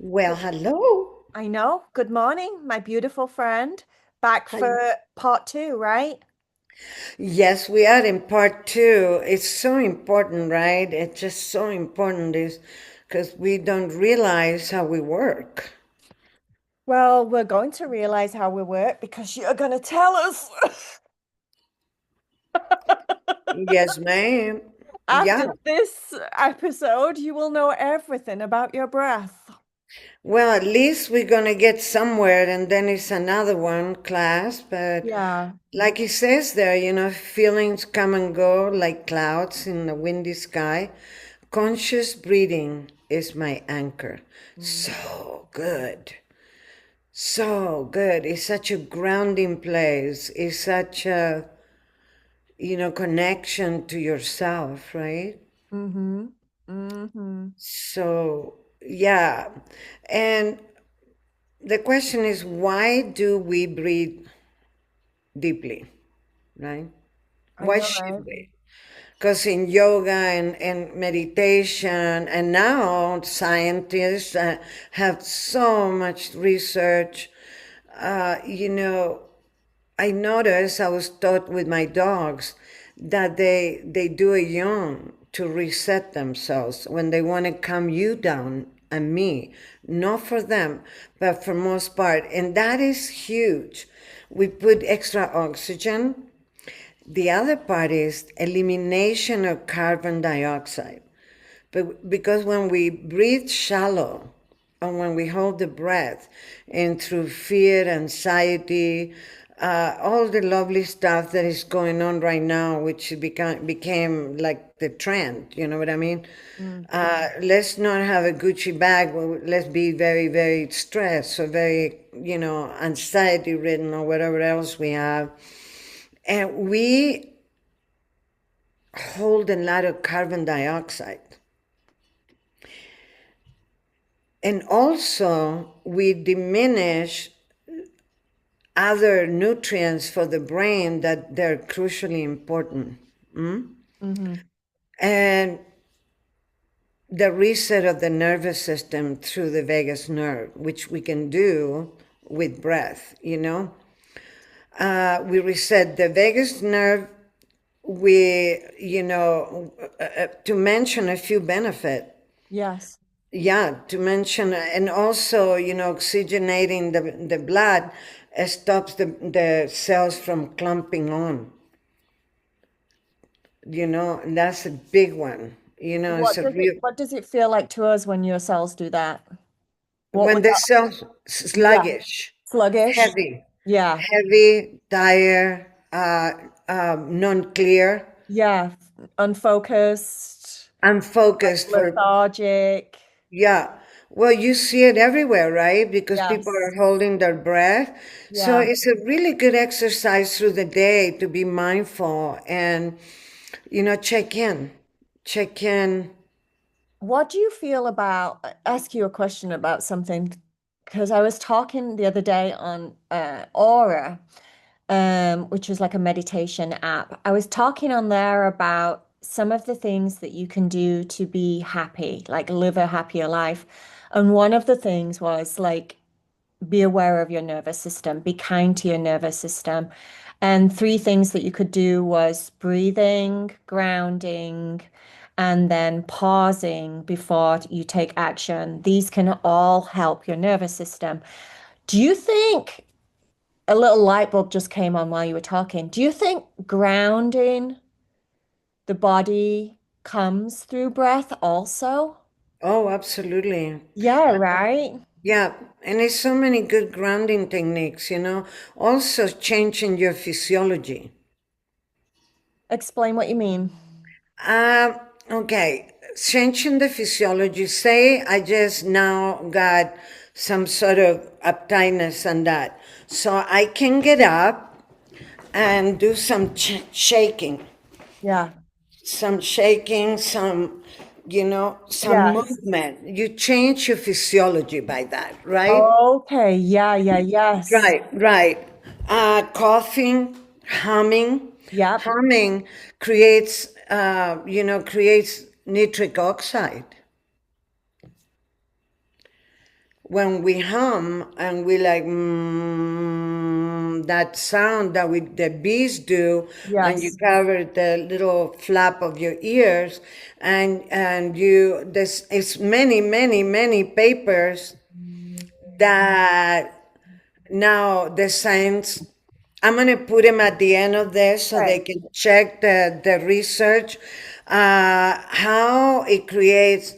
Well, hello. I know. Good morning, my beautiful friend. Back Hi. for part two, right? Yes, we are in part two. It's so important, right? It's just so important is because we don't realize how we work. Well, we're going to realize how we work because you're going to tell us. Yes, ma'am. After Yeah. this episode, you will know everything about your breath. Well, at least we're gonna get somewhere, and then it's another one class. But Yeah. like it says there, feelings come and go like clouds in a windy sky. Conscious breathing is my anchor. Mm. So good. So good. It's such a grounding place. It's such a, connection to yourself, right? Mm-hmm. Mm-hmm. So, yeah. And the question is, why do we breathe deeply, right? I Why know, should right? we? Because in yoga and meditation, and now scientists have so much research, you know, I noticed I was taught with my dogs that they do a yawn to reset themselves when they want to calm you down and me, not for them, but for most part, and that is huge. We put extra oxygen. The other part is elimination of carbon dioxide. But because when we breathe shallow, and when we hold the breath, and through fear, anxiety, all the lovely stuff that is going on right now, which became like the trend, you know what I mean? Mm. Let's not have a Gucci bag. Let's be very, very stressed or very, anxiety ridden or whatever else we have. And we hold a lot of carbon dioxide. And also, we diminish other nutrients for the brain that they're crucially important. Mm-hmm. And the reset of the nervous system through the vagus nerve, which we can do with breath. We reset the vagus nerve. To mention a few benefits. Yes. Yeah, to mention, and also, oxygenating the blood stops the cells from clumping on, and that's a big one. It's What a does it real, what does it feel like to us when your cells do that? What when would the that, cells yeah, sluggish, sluggish? heavy, Yeah. heavy, tired, non-clear, Yeah, unfocused, like unfocused for. lethargic. Yeah. Well, you see it everywhere, right? Because people Yes. are holding their breath. So Yeah. it's a really good exercise through the day to be mindful and, check in. Check in. What do you feel about, ask you a question about something, because I was talking the other day on Aura, which is like a meditation app. I was talking on there about some of the things that you can do to be happy, like live a happier life. And one of the things was like be aware of your nervous system, be kind to your nervous system. And three things that you could do was breathing, grounding, and then pausing before you take action. These can all help your nervous system. Do you think a little light bulb just came on while you were talking? Do you think grounding the body comes through breath also? Oh, absolutely. Yeah, right. Yeah. And there's so many good grounding techniques. Also changing your physiology. Explain what you mean. Um, okay, changing the physiology. Say I just now got some sort of uptightness and that. So I can get up and do some shaking, Yeah. some Yes. movement. You change your physiology by that, right? Okay, yeah, yeah, yes. Right, right. Coughing, humming. Yep. Humming creates nitric oxide. when we hum and we like that sound that the bees do, and you Yes. cover the little flap of your ears, and you there's it's many papers that now the science, I'm going to put them at the end of this so they Okay. can check the research, how it creates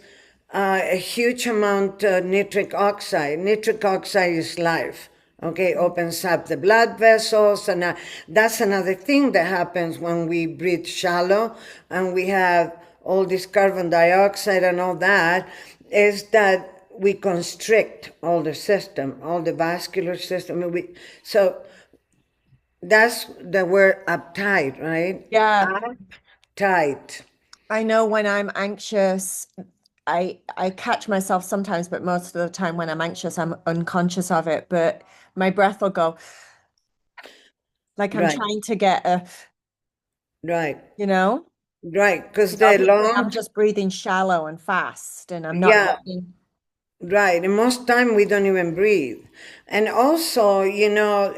a huge amount of nitric oxide. Nitric oxide is life. Okay, opens up the blood vessels, and that's another thing that happens when we breathe shallow and we have all this carbon dioxide and all that, is that we constrict all the system, all the vascular system. So that's the word uptight, right? Yeah. Uptight. I know when I'm anxious, I catch myself sometimes, but most of the time when I'm anxious, I'm unconscious of it. But my breath will go like I'm Right, trying to get a, right, you know, right. Because because the obviously I'm lungs, just breathing shallow and fast and I'm not yeah, letting. right. And most time we don't even breathe. And also, you know,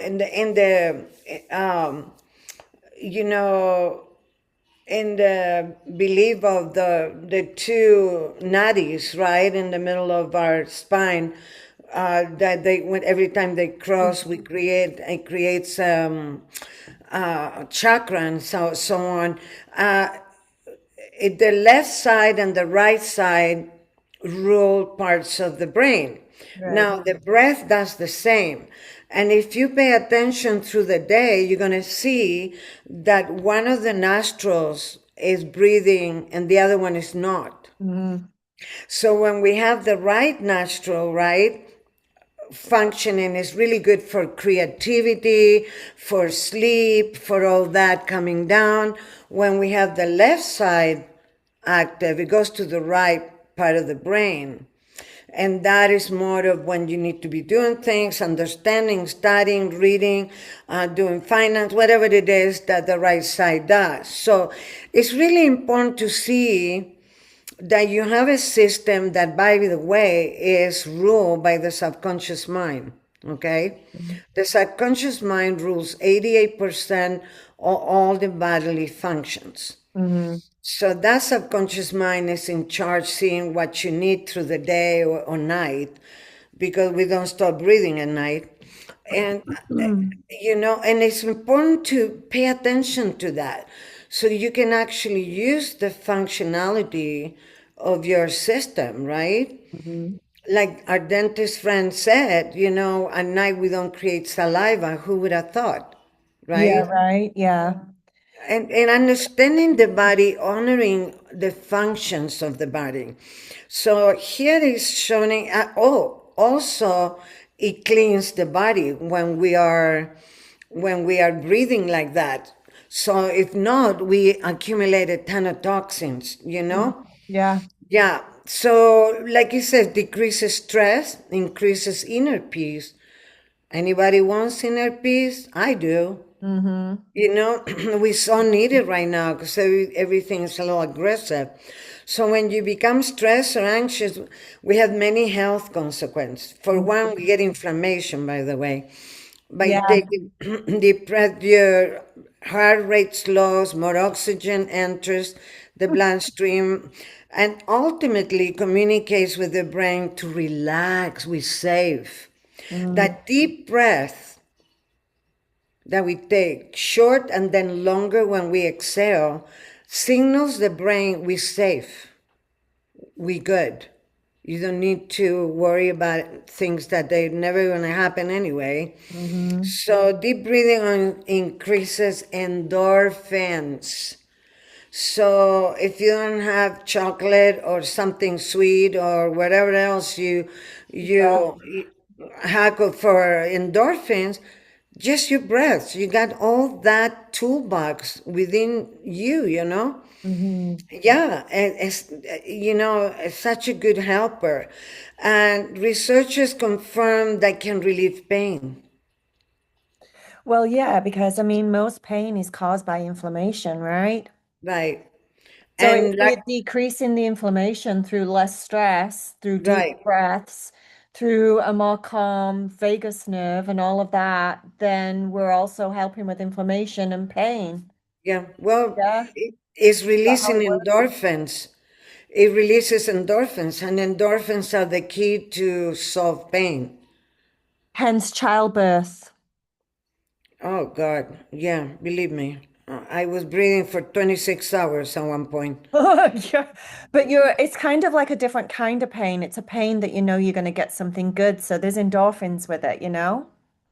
in the belief of the two nadis, right, in the middle of our spine, that they when every time they cross, we create it creates chakra and so on. The left side and the right side rule parts of the brain. Right. Now, the breath does the same. And if you pay attention through the day, you're going to see that one of the nostrils is breathing and the other one is not. Mm, So when we have the right nostril, right, functioning is really good for creativity, for sleep, for all that coming down. When we have the left side active, it goes to the right part of the brain. And that is more of when you need to be doing things, understanding, studying, reading, doing finance, whatever it is that the right side does. So it's really important to see that you have a system that, by the way, is ruled by the subconscious mind. Okay? The subconscious mind rules 88% of all the bodily functions. mm, So that subconscious mind is in charge seeing what you need through the day or night, because we don't stop breathing at night. And, mm. and it's important to pay attention to that so you can actually use the functionality of your system, right? Mhm. Like our dentist friend said, at night we don't create saliva. Who would have thought, Yeah, right? right. Yeah. And understanding the body, honoring the functions of the body. So here is showing, also it cleans the body when we are breathing like that. So if not, we accumulate a ton of toxins. Mm. Yeah. Yeah. So like you said, decreases stress, increases inner peace. Anybody wants inner peace? I do. Hmm. We so need it right now because everything is a little aggressive. So when you become stressed or anxious, we have many health consequences. For one, we get inflammation, by the way. By Yeah. taking depress, your heart rate slows, more oxygen enters the bloodstream, and ultimately communicates with the brain to relax, we save. Mm, That deep breath that we take, short and then longer when we exhale, signals the brain we safe, we good. You don't need to worry about things that they're never going to happen anyway. hmm. So deep breathing increases endorphins. So if you don't have chocolate or something sweet or whatever else Yeah. you hack for endorphins, just your breath. You got all that toolbox within you. Hmm. Yeah, and it's such a good helper. And researchers confirm that can relieve pain. Well, yeah, because I mean, most pain is caused by inflammation, right? Right. So if And we're like, decreasing the inflammation through less stress, through deep right. breaths, through a more calm vagus nerve and all of that, then we're also helping with inflammation and pain. Yeah. Well, Yeah. Is it is that how releasing it works? endorphins. It releases endorphins, and endorphins are the key to solve pain. Hence childbirth. Oh God, yeah, believe me. I was breathing for 26 hours at one point. Yeah. But it's kind of like a different kind of pain. It's a pain that you know you're going to get something good. So there's endorphins with it, you know?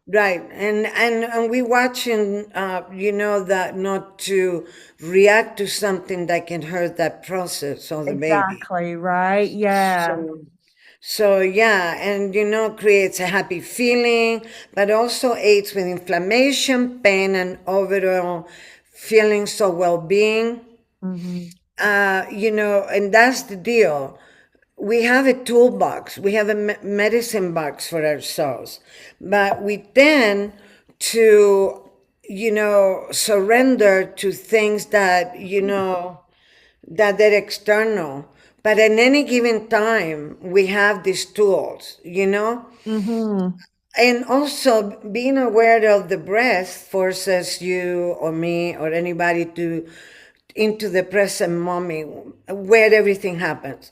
Right, and we watching, that not to react to something that can hurt that process of the baby. Exactly, right? Yeah. So, so yeah, and creates a happy feeling, but also aids with inflammation, pain, and overall feelings of well-being. Hmm. And that's the deal. We have a toolbox, we have a medicine box for ourselves, but we tend to, surrender to things that, that they're external. But at any given time, we have these tools. Hmm. And also, being aware of the breath forces you or me or anybody to into the present moment where everything happens.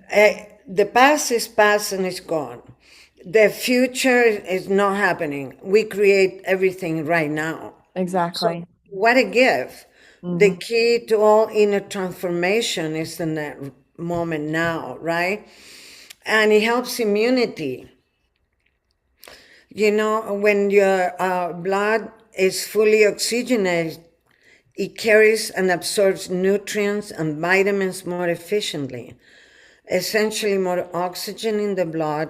The past is past and it's gone. The future is not happening. We create everything right now. So, Exactly. what a gift. The Hmm. key to all inner transformation is in that moment now, right? And it helps immunity. When your blood is fully oxygenated, it carries and absorbs nutrients and vitamins more efficiently. Essentially, more oxygen in the blood,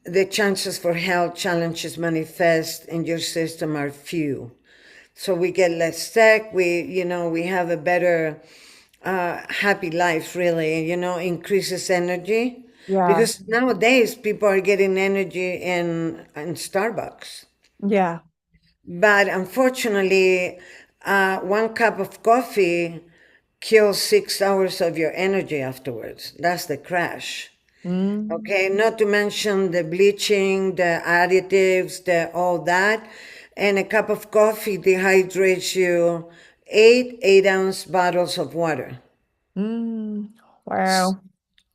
the chances for health challenges manifest in your system are few. So we get less sick. We have a better, happy life. Really, increases energy Yeah. because nowadays people are getting energy in Starbucks. Yeah. But unfortunately, one cup of coffee kills 6 hours of your energy afterwards. That's the crash. Mm. Okay, not to mention the bleaching, the additives, the all that. And a cup of coffee dehydrates you 8 8-ounce bottles of water. Mm. Wow.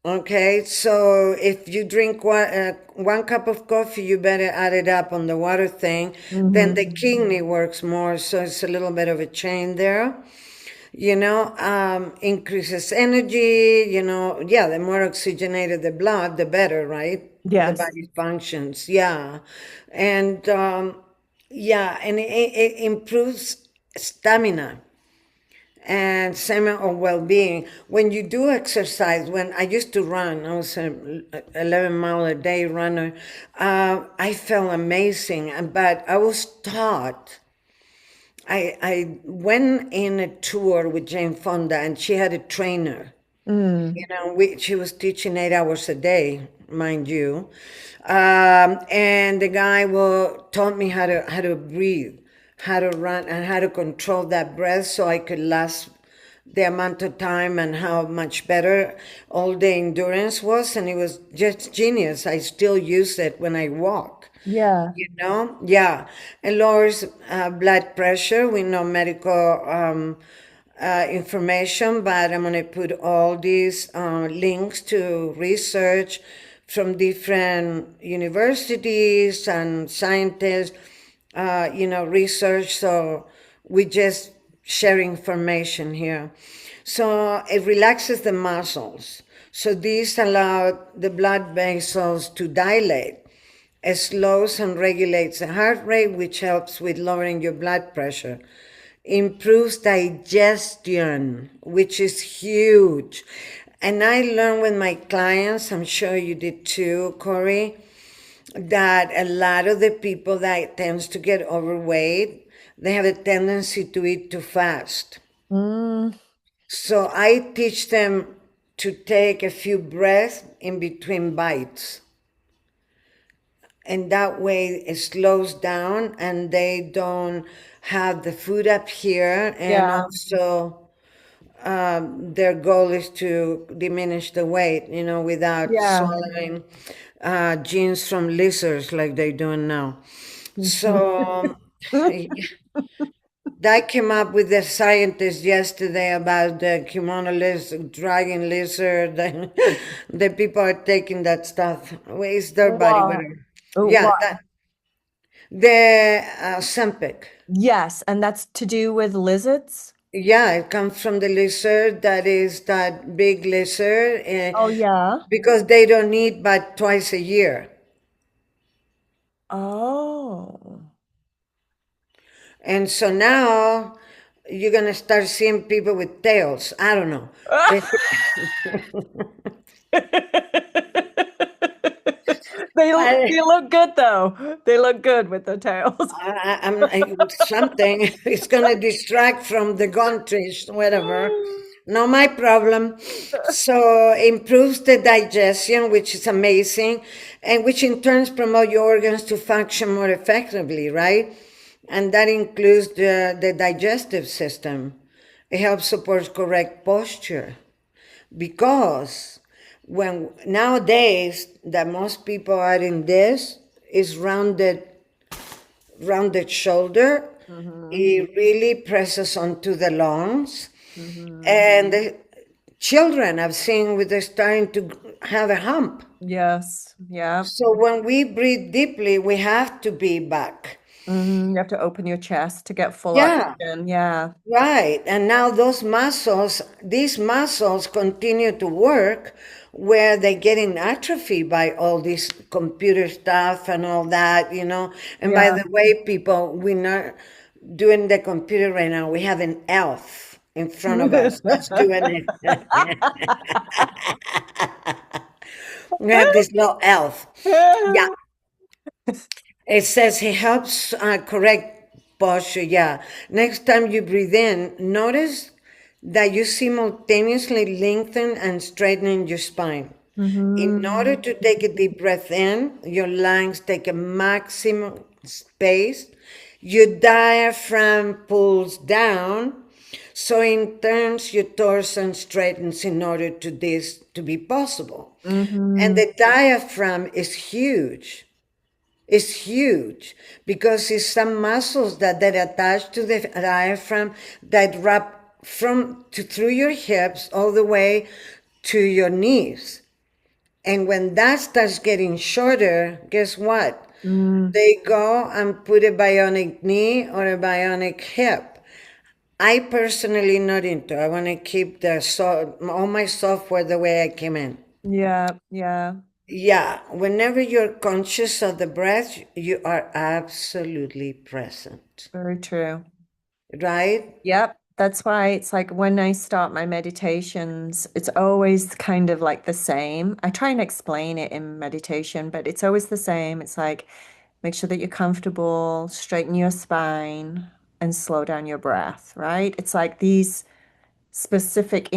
Okay, so if you drink one cup of coffee, you better add it up on the water thing. Then Hmm. the kidney works more, so it's a little bit of a chain there. Increases energy. Yeah, the more oxygenated the blood, the better, right? The Yes. body functions. Yeah, and yeah, and it improves stamina and seminar of well-being. When you do exercise, when I used to run, I was an 11-mile a day runner. I felt amazing, but I was taught. I went in a tour with Jane Fonda, and she had a trainer. Mm. She was teaching 8 hours a day, mind you, and the guy taught me how to breathe, how to run, and how to control that breath so I could last the amount of time and how much better all the endurance was, and it was just genius. I still use it when I walk. Yeah. Yeah, it lowers blood pressure. We know medical information, but I'm going to put all these links to research from different universities and scientists, research. So we just share information here. So it relaxes the muscles. So these allow the blood vessels to dilate. It slows and regulates the heart rate, which helps with lowering your blood pressure. Improves digestion, which is huge. And I learned with my clients, I'm sure you did too, Corey, that a lot of the people that tends to get overweight, they have a tendency to eat too fast. Mm. So I teach them to take a few breaths in between bites. And that way it slows down and they don't have the food up here and Yeah. also their goal is to diminish the weight, without Yeah. swallowing genes from lizards like they're doing now. So I came up with the scientist yesterday about the kimono lizard, dragon lizard. The people are taking that stuff. It's their body, What? whatever. Yeah, What? the Sempic. Yes, and that's to do with lizards. Yeah, it comes from the lizard. That is that big lizard, Oh yeah. because they don't eat but twice a year. Oh. And so now you're gonna start seeing people with tails. I don't know. It, I, They look good though. They look good with their tails. something. It's gonna distract from the countries, whatever. Not my problem. So improves the digestion, which is amazing, and which in turn promote your organs to function more effectively, right? And that includes the digestive system. It helps support correct posture because when nowadays that most people are in this is rounded shoulder. Hmm. It really presses onto the lungs. Hmm. And the children I've seen with they're starting to have a hump. Yes. Yeah. So when we breathe deeply, we have to be back. You have to open your chest to get full Yeah, oxygen. Yeah. right. And now these muscles continue to work where they get in atrophy by all this computer stuff and all that. And by Yeah. the way, people, we're not doing the computer right now. We have an elf in front of us that's doing it. We have this little elf. Yeah. It says he helps correct posture. Yeah. Next time you breathe in, notice that you simultaneously lengthen and straighten your spine. In order Hmm. to take a deep breath in, your lungs take a maximum space. Your diaphragm pulls down. So in turns, your torso straightens in order to this to be possible. And Hmm. the diaphragm is huge. It's huge because it's some muscles that attach to the diaphragm that wrap through your hips all the way to your knees. And when that starts getting shorter, guess what? Mm. They go and put a bionic knee or a bionic hip. I personally not into. I want to keep all my software the way I came in. Yeah. Yeah. Yeah, whenever you're conscious of the breath, you are absolutely present, Very true. right? Yep. That's why it's like when I start my meditations, it's always kind of like the same. I try and explain it in meditation, but it's always the same. It's like make sure that you're comfortable, straighten your spine, and slow down your breath, right? It's like these specific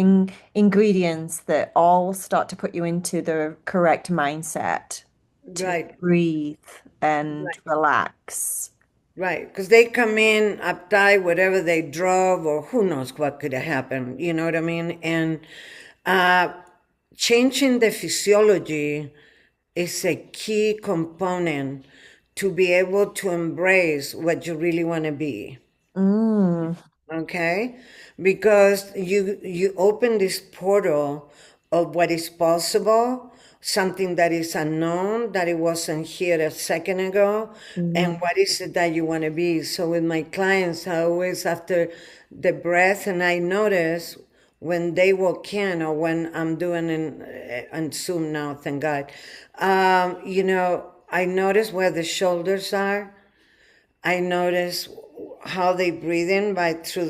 ingredients that all start to put you into the correct mindset to Right, breathe and right, relax. right. Because they come in uptight, whatever they drove, or who knows what could have happened. You know what I mean? And uh, changing the physiology is a key component to be able to embrace what you really want to be. Mm, Okay, because you open this portal of what is possible, something that is unknown, that it wasn't here a second ago, and mhm. what is it that you want to be. So with my clients, I always after the breath, and I notice when they walk in or when I'm doing on Zoom now, thank God. I notice where the shoulders are. I notice how they breathe in by through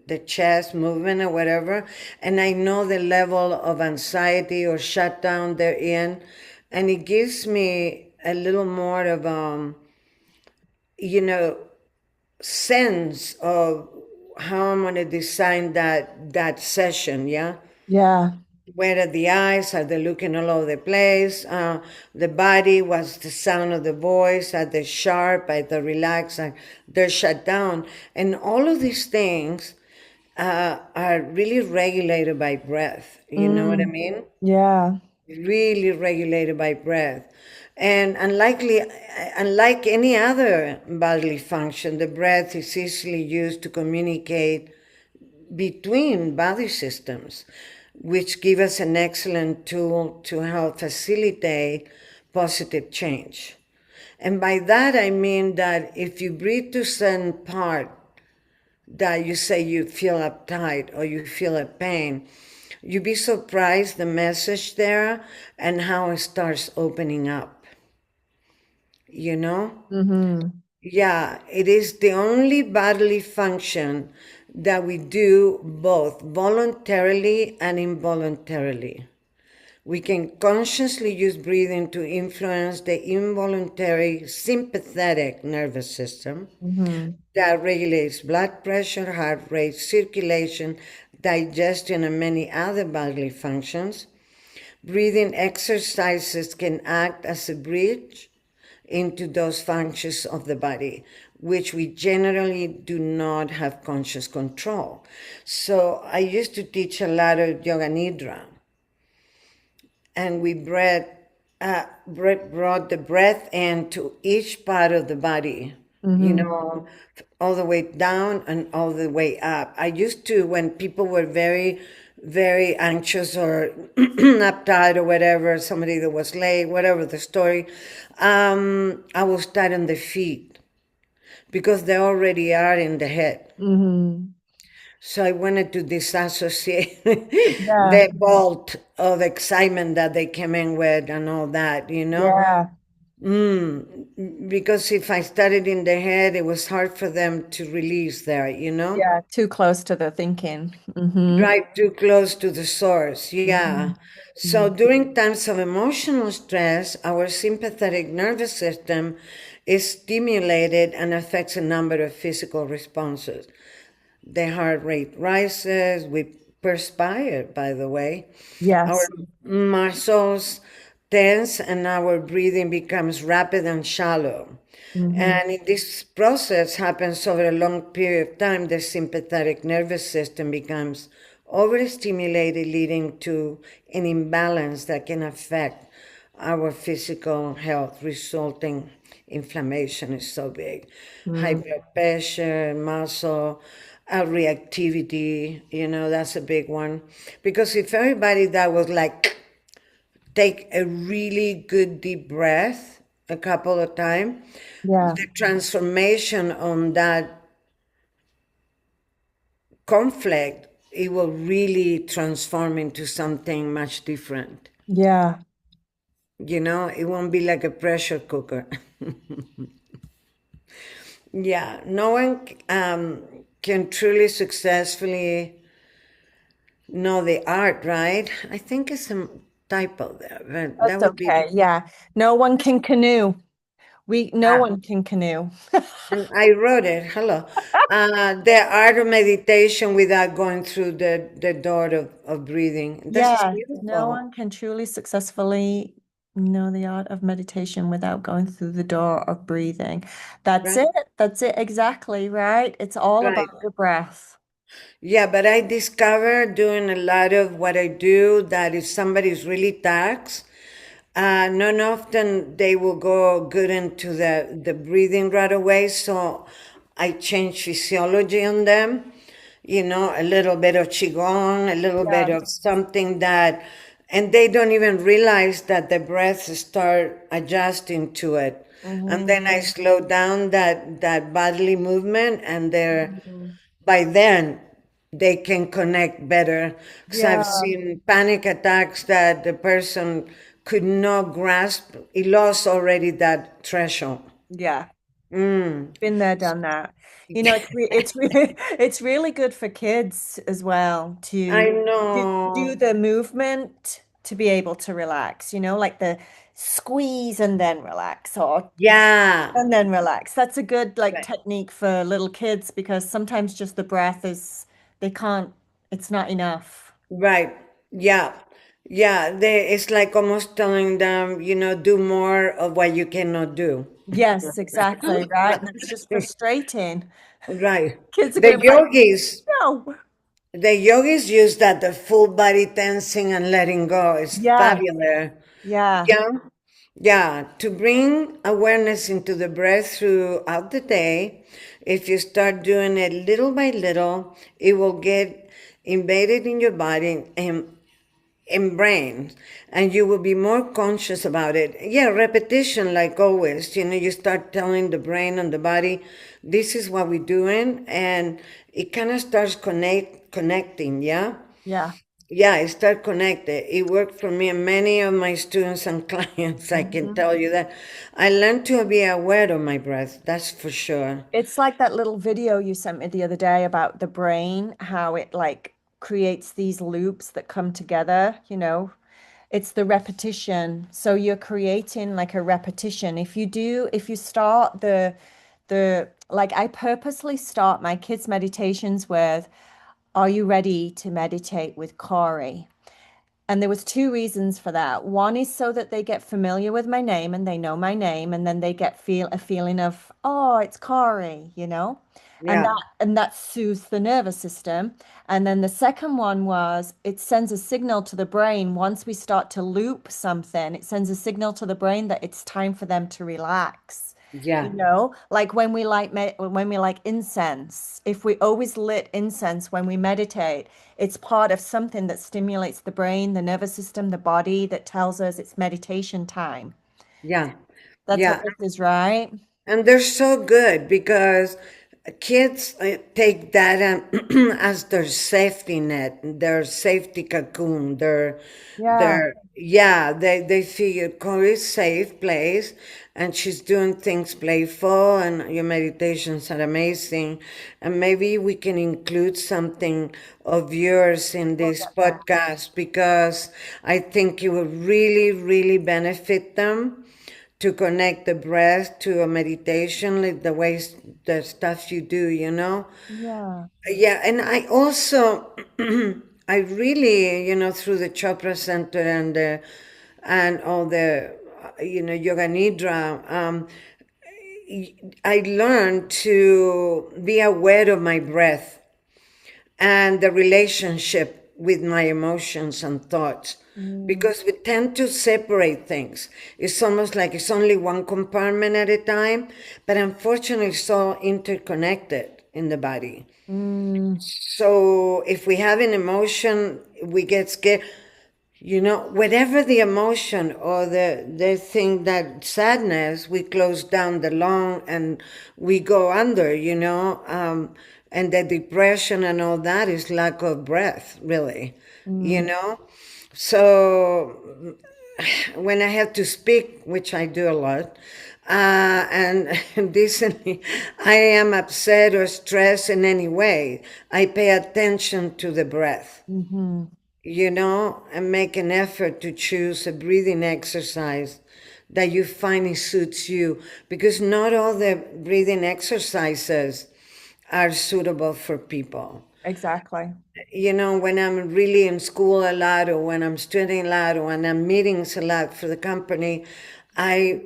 the chest movement or whatever, and I know the level of anxiety or shutdown they're in, and it gives me a little more of you know sense of how I'm gonna design that session. Yeah, Yeah. where are the eyes? Are they looking all over the place? The body, what's the sound of the voice? Are they sharp? Are they relaxed? Are they shut down? And all of these things are really regulated by breath. You know what I Mm. mean? Yeah. Really regulated by breath. And unlike any other bodily function, the breath is easily used to communicate between body systems, which give us an excellent tool to help facilitate positive change. And by that, I mean that if you breathe to certain part that you say you feel uptight or you feel a pain, you'd be surprised the message there and how it starts opening up, you know? Mm-hmm. Yeah, it is the only bodily function that we do both voluntarily and involuntarily. We can consciously use breathing to influence the involuntary sympathetic nervous system Mm-hmm. that regulates blood pressure, heart rate, circulation, digestion, and many other bodily functions. Breathing exercises can act as a bridge into those functions of the body, which we generally do not have conscious control. So I used to teach a lot of yoga nidra, and we brought the breath into each part of the body, you Mm-hmm. know, all the way down and all the way up. I used to, when people were very, very anxious or uptight or whatever, somebody that was late, whatever the story, I will start on the feet because they already are in the head. Mm-hmm. So I wanted to disassociate Yeah. the bolt of excitement that they came in with and all that, you know? Yeah. Because if I started in the head, it was hard for them to release there, you know? Yeah. Too close to the thinking. Mm-hmm. Right too close to the source, yeah. So Mm-hmm. during times of emotional stress, our sympathetic nervous system is stimulated and affects a number of physical responses. The heart rate rises, we perspire, by the way. Our Yes. muscles tense and our breathing becomes rapid and shallow. Mm-hmm. And if this process happens over a long period of time, the sympathetic nervous system becomes overstimulated, leading to an imbalance that can affect our physical health, resulting inflammation is so big. High Mm. blood pressure, muscle, reactivity, that's a big one. Because if everybody that was like, take a really good deep breath a couple of times, Yeah. the transformation on that conflict, it will really transform into something much different. Yeah. It won't be like a pressure cooker. Yeah, no one can truly successfully know the art, right? I think it's a typo there, but that That's would be. okay. Yeah. No one can canoe. No Ah, one can canoe. and I wrote it. Hello. The art of meditation without going through the door of breathing. This is Yeah. No beautiful. one can truly successfully know the art of meditation without going through the door of breathing. That's Right? it. That's it exactly, right? It's all about Right. your breath. Yeah, but I discovered doing a lot of what I do that if somebody's really taxed, not often they will go good into the breathing right away. So I change physiology on them, a little bit of qigong, a little bit Yeah. of something that, and they don't even realize that the breath start adjusting to it. And Hmm. then I slow down that bodily movement, and they're Hmm. by then they can connect better. Because I've Yeah. seen panic attacks that the person could not grasp. He lost already that threshold. Yeah. Mm. Been there, done that. It's really good for kids as well I to do know. the movement to be able to relax, like the squeeze and then relax or Yeah. and then relax. That's a good like Right. technique for little kids because sometimes just the breath is they can't it's not enough. Right. Yeah. Yeah. It's like almost telling them, do more of what you cannot do. Yes, exactly, right? And it's just frustrating. Right. Kids are The gonna be like, yogis. no. The yogis use that, the full body tensing and letting go. It's Yeah, fabulous. yeah, Yeah. Yeah. To bring awareness into the breath throughout the day, if you start doing it little by little, it will get embedded in your body and brain, and you will be more conscious about it. Yeah, repetition, like always. You start telling the brain and the body, this is what we're doing, and it kind of starts connecting. Yeah. yeah. Yeah, I start connected. It worked for me and many of my students and clients. I can Mhm. tell you that I learned to be aware of my breath. That's for sure. It's like that little video you sent me the other day about the brain, how it like creates these loops that come together, you know. It's the repetition. So you're creating like a repetition. If you start like I purposely start my kids' meditations with, are you ready to meditate with Corey? And there was two reasons for that. One is so that they get familiar with my name and they know my name, and then they get feel a feeling of, oh, it's Corey, you know? Yeah, And that soothes the nervous system. And then the second one was it sends a signal to the brain once we start to loop something, it sends a signal to the brain that it's time for them to relax. You yeah, know, like when we like incense, if we always lit incense when we meditate, it's part of something that stimulates the brain, the nervous system, the body that tells us it's meditation time. yeah, That's what yeah. this is, right? And they're so good because kids take that as their safety net, their safety cocoon, Yeah. yeah, they feel Corey's safe place and she's doing things playful and your meditations are amazing. And maybe we can include something of yours in We'll this get there. podcast because I think it will really, really benefit them to connect the breath to a meditation, like the ways, the stuff you do, Yeah. Yeah, and I also, I really, through the Chopra Center and all the, Yoga Nidra, I learned to be aware of my breath and the relationship with my emotions and thoughts, Mm, because we tend to separate things. It's almost like it's only one compartment at a time, but unfortunately it's so interconnected in the body. mm, So if we have an emotion, we get scared. Whatever the emotion or the thing, that sadness, we close down the lung and we go under, and the depression and all that is lack of breath, really, you mm, know. So when I have to speak, which I do a lot, and decently, I am upset or stressed in any way, I pay attention to the breath, mm-hmm. and make an effort to choose a breathing exercise that you find it suits you, because not all the breathing exercises are suitable for people. Exactly. When I'm really in school a lot, or when I'm studying a lot, or when I'm meetings a lot for the company, I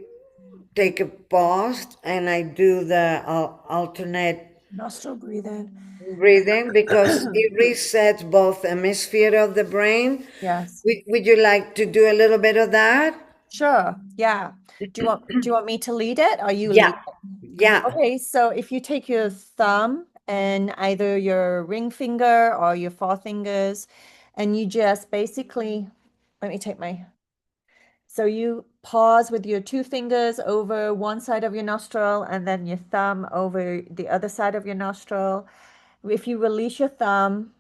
take a pause and I do the alternate Nostril breathing. breathing, because it resets both hemisphere of the brain. Yes. Would you like to do a little bit of that? Sure. Yeah. Do you want me to lead it or you Yeah, lead it? yeah. Okay, so if you take your thumb and either your ring finger or your forefingers, and you just basically, let me take my, so you pause with your two fingers over one side of your nostril and then your thumb over the other side of your nostril. If you release your thumb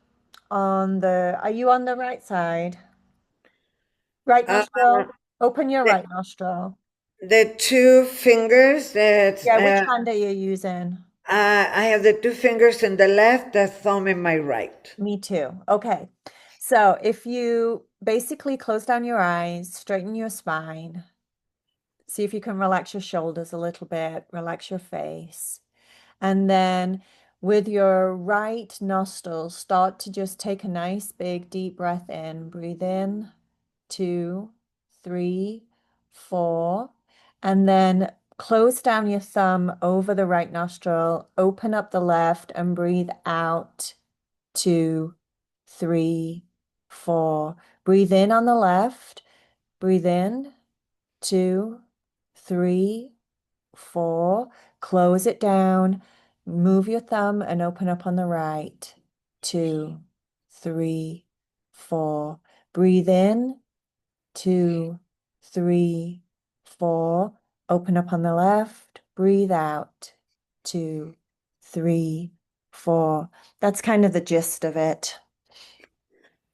are you on the right side? Right Uh, nostril, open your the, right nostril. the two fingers that Yeah, which hand are you using? I have the two fingers in the left, the thumb in my right. Me too. Okay. So if you basically close down your eyes, straighten your spine, see if you can relax your shoulders a little bit, relax your face. And then with your right nostril, start to just take a nice big deep breath in. Breathe in, two, three, four. And then close down your thumb over the right nostril, open up the left, and breathe out, two, 3, 4. Breathe in on the left. Breathe in. 2, 3, 4. Close it down. Move your thumb and open up on the right. 2, 3, 4. Breathe in. 2, 3, 4. Open up on the left. Breathe out. 2, 3, 4. That's kind of the gist of it.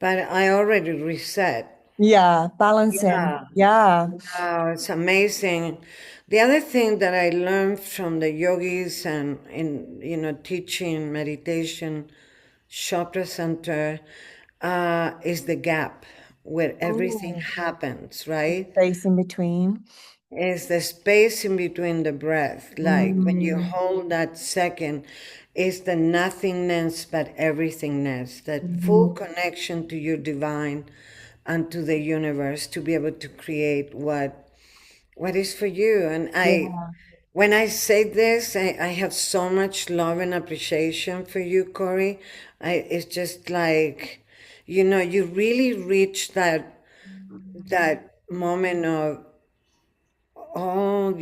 But I already reset. Yeah, balancing. Yeah. Yeah. Wow, it's amazing. The other thing that I learned from the yogis and in teaching meditation, chakra center, is the gap where everything Oh, happens, the right? space in between. Is the space in between the breath. Like when you Mm, hold that second, is the nothingness but everythingness, that full mhm. connection to your divine and to the universe to be able to create what is for you. And Yeah. when I say this, I have so much love and appreciation for you, Corey. It's just like, you really reach that moment of all,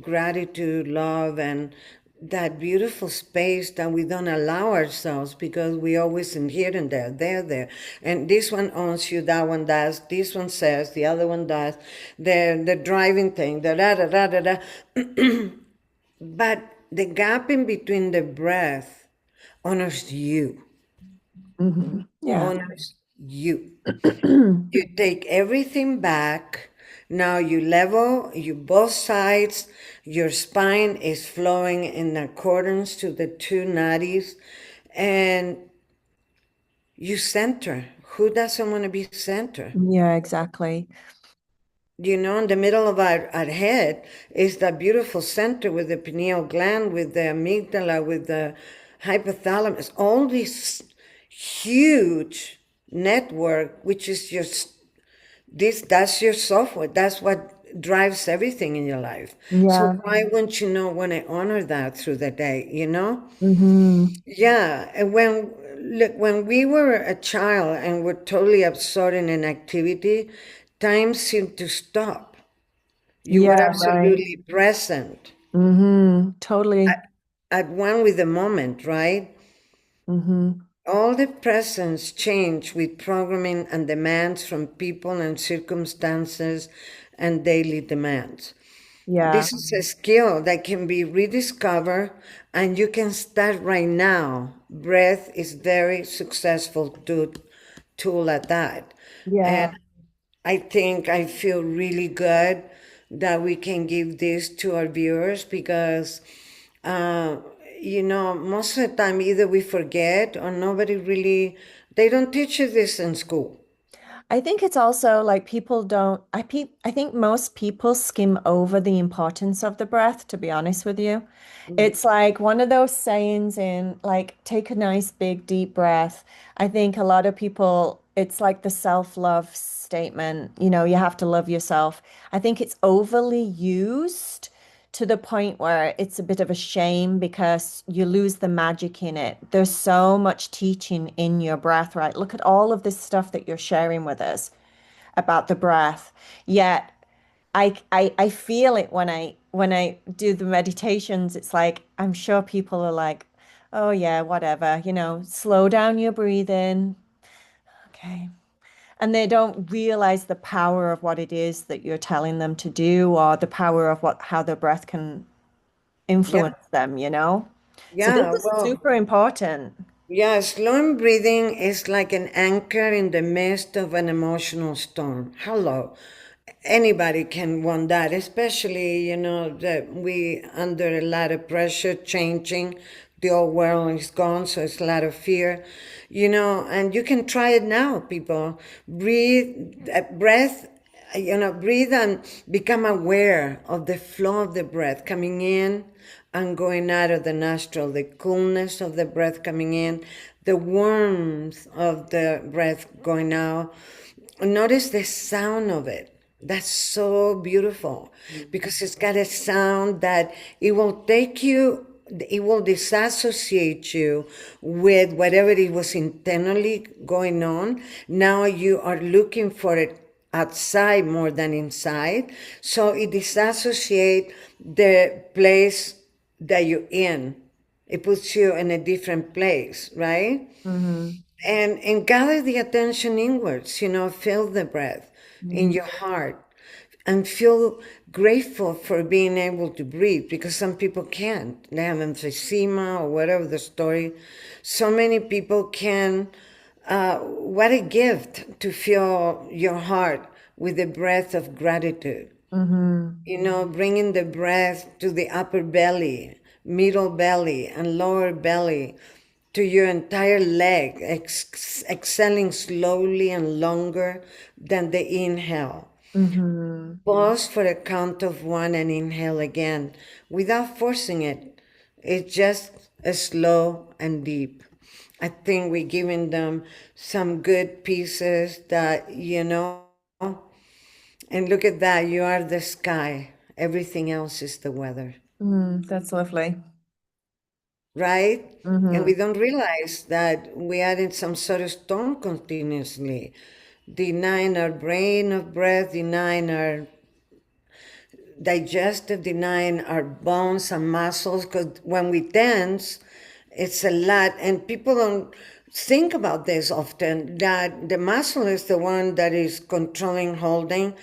gratitude, love, and that beautiful space that we don't allow ourselves because we always in here and there. And this one owns you, that one does, this one says, the other one does, the driving thing, da da da da da da. But the gap in between the breath honors you, Yeah. honors you. You take everything back. Now you level, you both sides. Your spine is flowing in accordance to the two nadis, and you center. Who doesn't want to be center? Yeah, exactly. In the middle of our head is that beautiful center with the pineal gland, with the amygdala, with the hypothalamus, all this huge network, which is just that's your software. That's what drives everything in your life. So Yeah. why wouldn't you know when I honor that through the day? Hmm. Yeah. And when we were a child and were totally absorbed in an activity, time seemed to stop. You were Yeah, right. absolutely present, Totally. at one with the moment, right? Hmm. All the presence change with programming and demands from people and circumstances and daily demands. Yeah. This is a skill that can be rediscovered, and you can start right now. Breath is very successful tool at that. And Yeah. I feel really good that we can give this to our viewers because, uh, most of the time either we forget or nobody really, they don't teach you this in school. I think it's also like people don't, I think most people skim over the importance of the breath, to be honest with you. It's like one of those sayings in like, take a nice big deep breath. I think a lot of people, it's like the self-love statement, you have to love yourself. I think it's overly used to the point where it's a bit of a shame because you lose the magic in it. There's so much teaching in your breath, right? Look at all of this stuff that you're sharing with us about the breath. Yet I feel it when I do the meditations. It's like I'm sure people are like, oh yeah, whatever, slow down your breathing. Okay. And they don't realize the power of what it is that you're telling them to do or the power of how their breath can Yeah, influence them. So this yeah, is well, super important. yeah, slow breathing is like an anchor in the midst of an emotional storm. Hello. Anybody can want that, especially, that we under a lot of pressure changing. The old world is gone, so it's a lot of fear, and you can try it now, people. Breath, breathe and become aware of the flow of the breath coming in and going out of the nostril, the coolness of the breath coming in, the warmth of the breath going out. Notice the sound of it. That's so beautiful because it's got a sound that it will take you. it will disassociate you with whatever it was internally going on. Now you are looking for it outside more than inside. So it disassociate the place that you're in. It puts you in a different place, right? Mm-hmm. And gather the attention inwards, feel the breath in Mm-hmm. your heart and feel grateful for being able to breathe, because some people can't. They have emphysema or whatever the story. So many people can. What a gift to fill your heart with the breath of gratitude. Mm-hmm. Bringing the breath to the upper belly, middle belly, and lower belly, to your entire leg, exhaling slowly and longer than the inhale. Mm-hmm. Pause for a count of one and inhale again without forcing it. It's just a slow and deep. I think we're giving them some good pieces that, and look at that, you are the sky. Everything else is the weather, Mm, that's lovely. right? And we Mm-hmm. don't realize that we are in some sort of storm continuously, denying our brain of breath, denying our digestive, denying our bones and muscles, because when we tense, it's a lot. And people don't think about this often, that the muscle is the one that is controlling, holding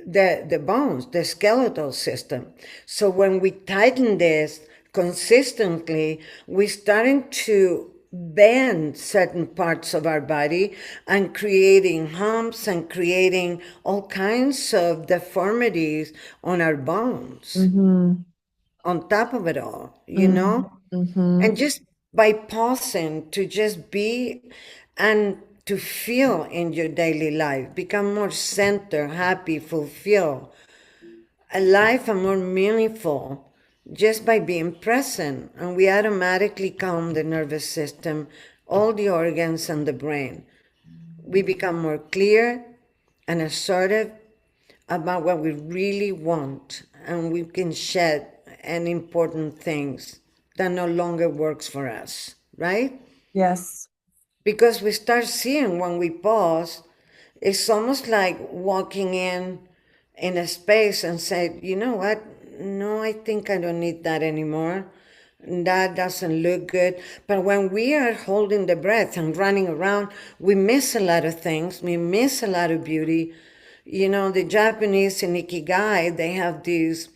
the bones, the skeletal system. So when we tighten this consistently, we're starting to bend certain parts of our body and creating humps and creating all kinds of deformities on our bones Mm-hmm. on top of it all, Mm-hmm. and Mm-hmm. just by pausing to just be and to feel in your daily life, become more centered, happy, fulfilled, alive, and more meaningful just by being present. And we automatically calm the nervous system, all the organs, and the brain. We become more clear and assertive about what we really want, and we can shed any important things that no longer works for us, right? Yes. Because we start seeing when we pause, it's almost like walking in a space and say, you know what? No, I think I don't need that anymore. That doesn't look good. But when we are holding the breath and running around, we miss a lot of things. We miss a lot of beauty. The Japanese in Ikigai, they have this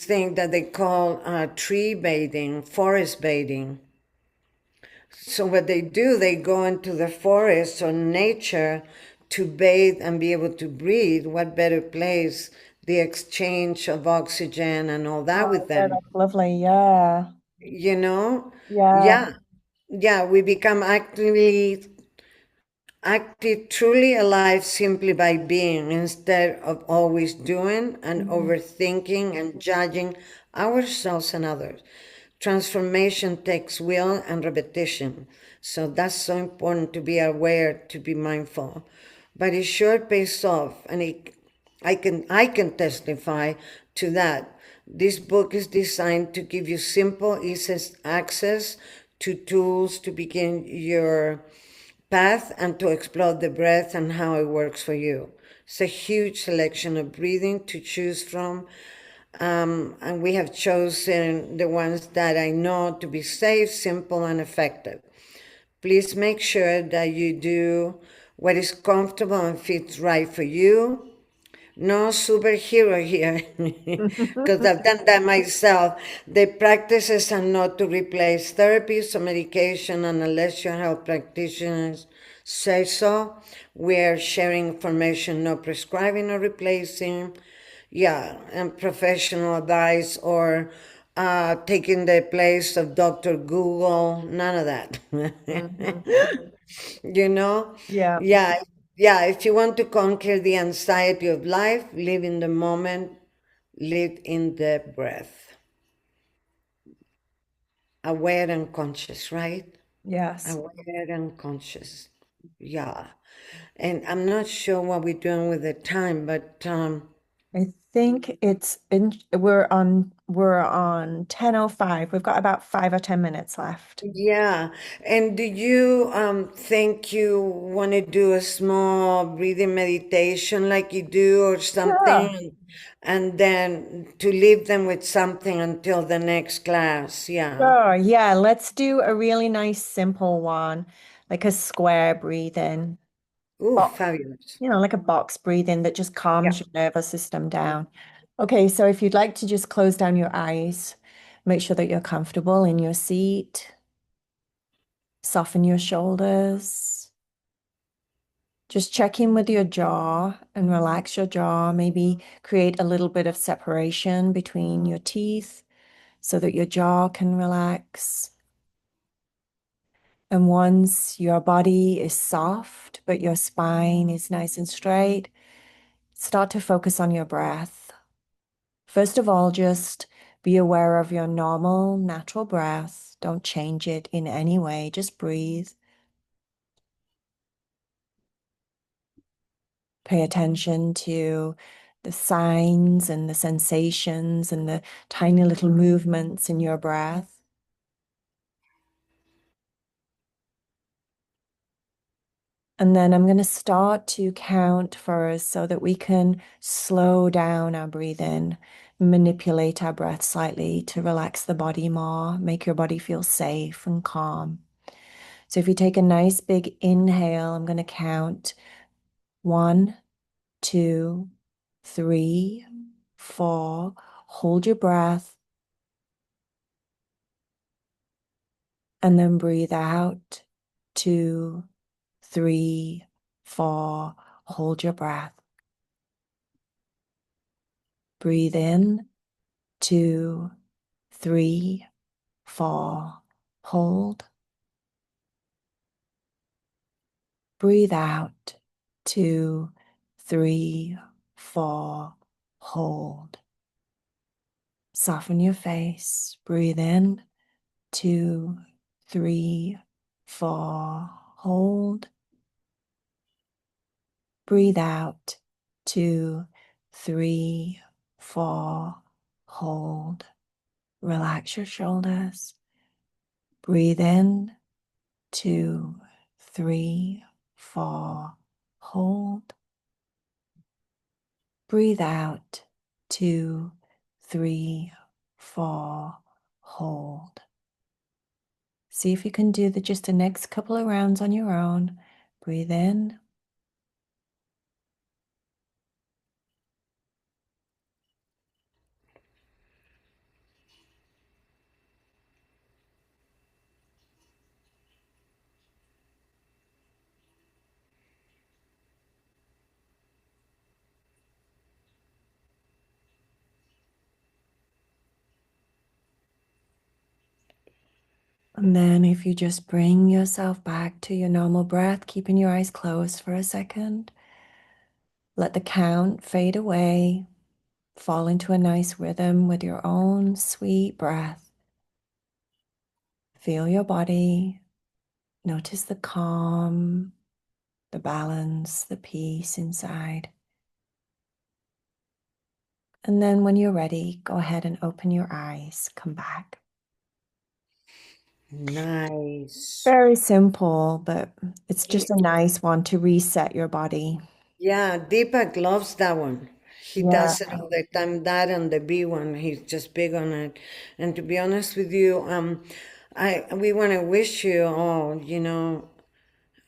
thing that they call tree bathing, forest bathing. So what they do, they go into the forest or nature to bathe and be able to breathe. What better place? The exchange of oxygen and all that with Oh, yeah, them. that's lovely. Yeah. You know? Yeah. Yeah. Yeah, we become active, truly alive simply by being, instead of always doing and Mm-hmm. overthinking and judging ourselves and others. Transformation takes will and repetition. So that's so important, to be aware, to be mindful. But it sure pays off, and I can testify to that. This book is designed to give you simple, easy access to tools to begin your path and to explore the breath and how it works for you. It's a huge selection of breathing to choose from, and we have chosen the ones that I know to be safe, simple, and effective. Please make sure that you do what is comfortable and fits right for you. No superhero here, because I've done that myself. The practices are not to replace therapies or medication, and unless your health practitioners say so, we're sharing information, not prescribing or replacing. Yeah, and professional advice or taking the place of Dr. Google, none of that. Mm-hmm. you know? Yeah. Yeah, yeah, if you want to conquer the anxiety of life, live in the moment, live in the breath. Aware and conscious, right? Yes. Aware and conscious. Yeah. And I'm not sure what we're doing with the time, but think we're on 10:05. We've got about 5 or 10 minutes left. Yeah. And do you think you want to do a small breathing meditation like you do or Sure. something and then to leave them with something until the next class? Yeah. Sure. Yeah, let's do a really nice simple one, like a square breathing. Ooh, Box, fabulous. like a box breathing that just Yeah. calms your nervous system down. Okay, so if you'd like to just close down your eyes, make sure that you're comfortable in your seat, soften your shoulders. Just check in with your jaw and relax your jaw. Maybe create a little bit of separation between your teeth so that your jaw can relax. And once your body is soft, but your spine is nice and straight, start to focus on your breath. First of all, just be aware of your normal, natural breath. Don't change it in any way. Just breathe. Pay attention to the signs and the sensations and the tiny little movements in your breath. And then I'm going to start to count for us so that we can slow down our breathing, manipulate our breath slightly to relax the body more, make your body feel safe and calm. So if you take a nice big inhale, I'm going to count 1, 2, 3, 4. Hold your breath and then breathe out. 2, 3, 4. Hold your breath. Breathe in. 2, 3, 4. Hold. Breathe out. 2, 3, 4. Hold. Soften your face. Breathe in. 2, 3, 4. Hold. Breathe out. 2, 3, 4. Hold. Relax your shoulders. Breathe in. 2, 3, 4. Hold. Breathe out. 2, 3, 4. Hold. See if you can do just the next couple of rounds on your own. Breathe in. And then if you just bring yourself back to your normal breath, keeping your eyes closed for a second, let the count fade away, fall into a nice rhythm with your own sweet breath. Feel your body, notice the calm, the balance, the peace inside. And then when you're ready, go ahead and open your eyes, come back. Nice. Very simple, but it's just a nice one to reset your body. Yeah, Deepak loves that one. He Yeah. does it all the time. That and the B one, he's just big on it. And to be honest with you, we want to wish you all,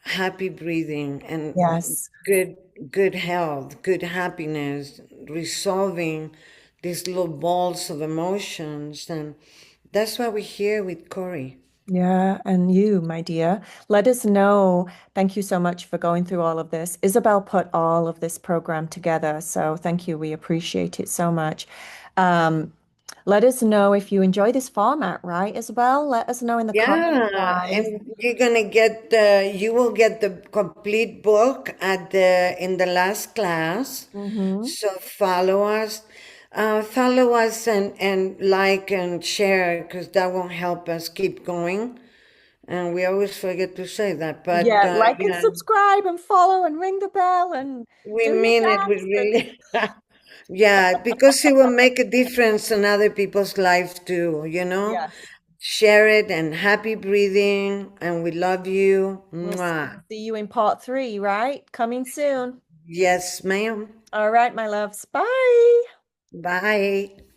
happy breathing and Yes. good good health, good happiness, resolving these little balls of emotions, and that's why we're here with Corey. Yeah, and you, my dear, let us know. Thank you so much for going through all of this. Isabel put all of this program together, so thank you. We appreciate it so much. Um, Let us know if you enjoy this format, right, Isabel? Let us know in the comments, Yeah, guys. and you will get the complete book in the last class. Mm-hmm. So follow us and like and share because that will help us keep going. And we always forget to say that, but Yeah, like and yeah, subscribe and follow and ring the bell and we do your mean it. We dance. And really. Yeah, because it will make a difference in other people's lives too, you know? Yes. Share it and happy breathing, and we love you. We'll Mwah. see you in part three, right? Coming soon. Yes, ma'am. All right, my loves. Bye. Bye.